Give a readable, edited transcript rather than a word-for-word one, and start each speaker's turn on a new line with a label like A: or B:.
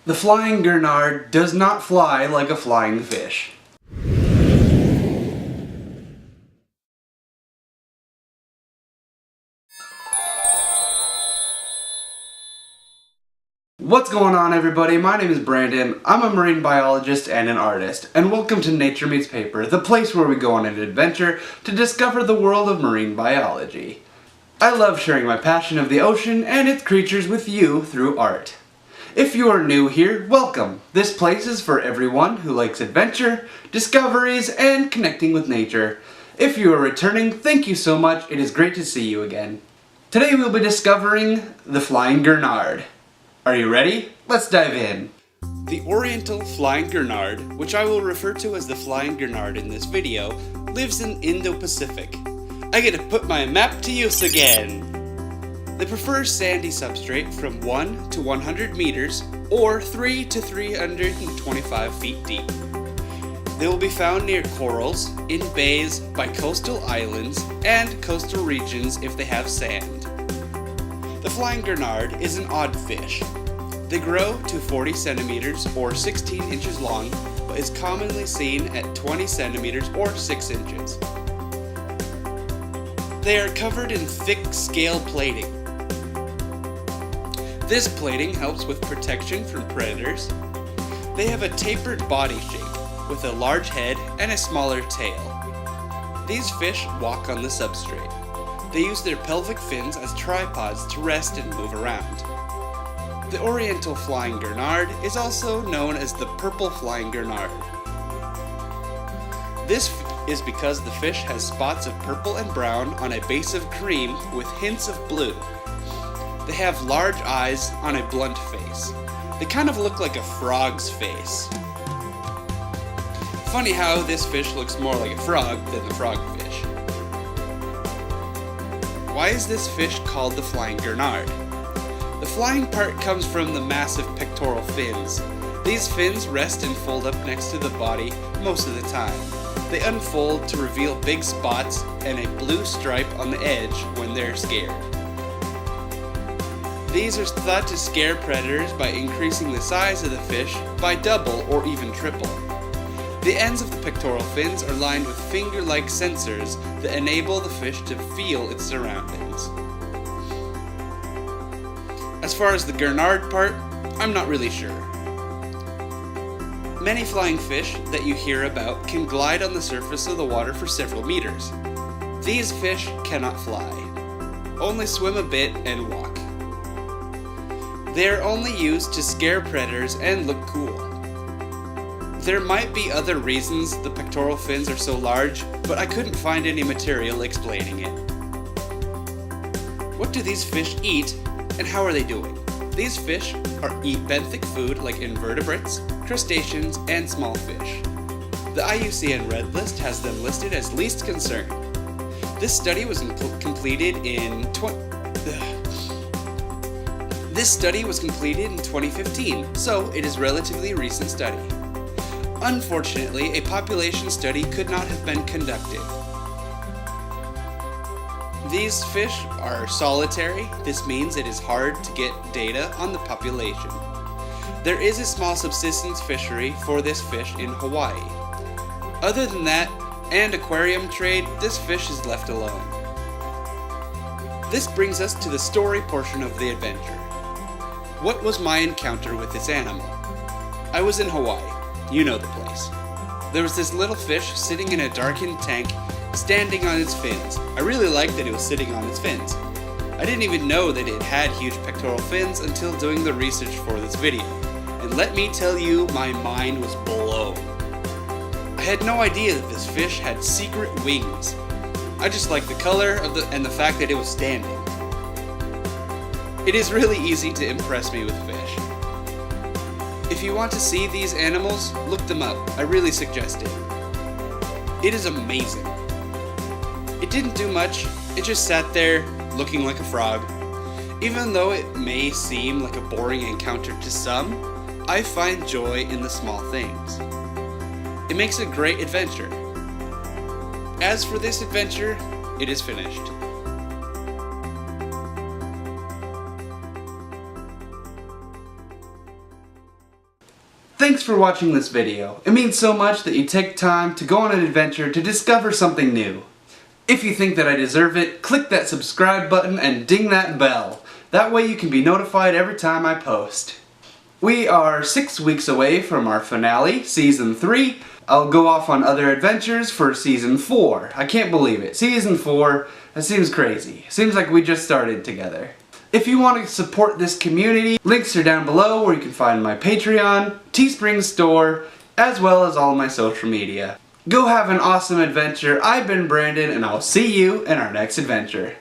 A: The flying Gurnard does not fly like a flying fish. What's going on, everybody? My name is Brandon. I'm a marine biologist and an artist, and welcome to Nature Meets Paper, the place where we go on an adventure to discover the world of marine biology. I love sharing my passion of the ocean and its creatures with you through art. If you are new here, welcome. This place is for everyone who likes adventure, discoveries, and connecting with nature. If you are returning, thank you so much. It is great to see you again. Today we'll be discovering the flying Gurnard. Are you ready? Let's dive in. The oriental flying Gurnard, which I will refer to as the flying Gurnard in this video, lives in Indo-Pacific. I get to put my map to use again! They prefer sandy substrate from 1 to 100 meters or 3 to 325 feet deep. They will be found near corals, in bays, by coastal islands, and coastal regions if they have sand. The flying Gurnard is an odd fish. They grow to 40 centimeters or 16 inches long, but is commonly seen at 20 centimeters or 6 inches. They are covered in thick scale plating. This plating helps with protection from predators. They have a tapered body shape, with a large head and a smaller tail. These fish walk on the substrate. They use their pelvic fins as tripods to rest and move around. The oriental flying Gurnard is also known as the purple flying Gurnard. This is because the fish has spots of purple and brown on a base of cream with hints of blue. They have large eyes on a blunt face. They kind of look like a frog's face. Funny how this fish looks more like a frog than the frogfish. Why is this fish called the flying Gurnard? The flying part comes from the massive pectoral fins. These fins rest and fold up next to the body most of the time. They unfold to reveal big spots and a blue stripe on the edge when they're scared. These are thought to scare predators by increasing the size of the fish by double or even triple. The ends of the pectoral fins are lined with finger-like sensors that enable the fish to feel its surroundings. As far as the Gurnard part, I'm not really sure. Many flying fish that you hear about can glide on the surface of the water for several meters. These fish cannot fly, only swim a bit and walk. They are only used to scare predators and look cool. There might be other reasons the pectoral fins are so large, but I couldn't find any material explaining it. What do these fish eat, and how are they doing? These fish eat benthic food like invertebrates, crustaceans, and small fish. The IUCN Red List has them listed as least concern. This study was completed in 2015, so it is a relatively recent study. Unfortunately, a population study could not have been conducted. These fish are solitary. This means it is hard to get data on the population. There is a small subsistence fishery for this fish in Hawaii. Other than that, and aquarium trade, this fish is left alone. This brings us to the story portion of the adventure. What was my encounter with this animal? I was in Hawaii. You know the place. There was this little fish sitting in a darkened tank, standing on its fins. I really liked that it was sitting on its fins. I didn't even know that it had huge pectoral fins until doing the research for this video. And let me tell you, my mind was blown. I had no idea that this fish had secret wings. I just liked the color and the fact that it was standing. It is really easy to impress me with fish. If you want to see these animals, look them up. I really suggest it. It is amazing. It didn't do much. It just sat there looking like a frog. Even though it may seem like a boring encounter to some, I find joy in the small things. It makes a great adventure. As for this adventure, it is finished. Thanks for watching this video. It means so much that you take time to go on an adventure to discover something new. If you think that I deserve it, click that subscribe button and ding that bell. That way you can be notified every time I post. We are 6 weeks away from our finale, Season 3. I'll go off on other adventures for Season 4. I can't believe it. Season 4, that seems crazy. Seems like we just started together. If you want to support this community, links are down below where you can find my Patreon, Teespring store, as well as all my social media. Go have an awesome adventure. I've been Brandon, and I'll see you in our next adventure.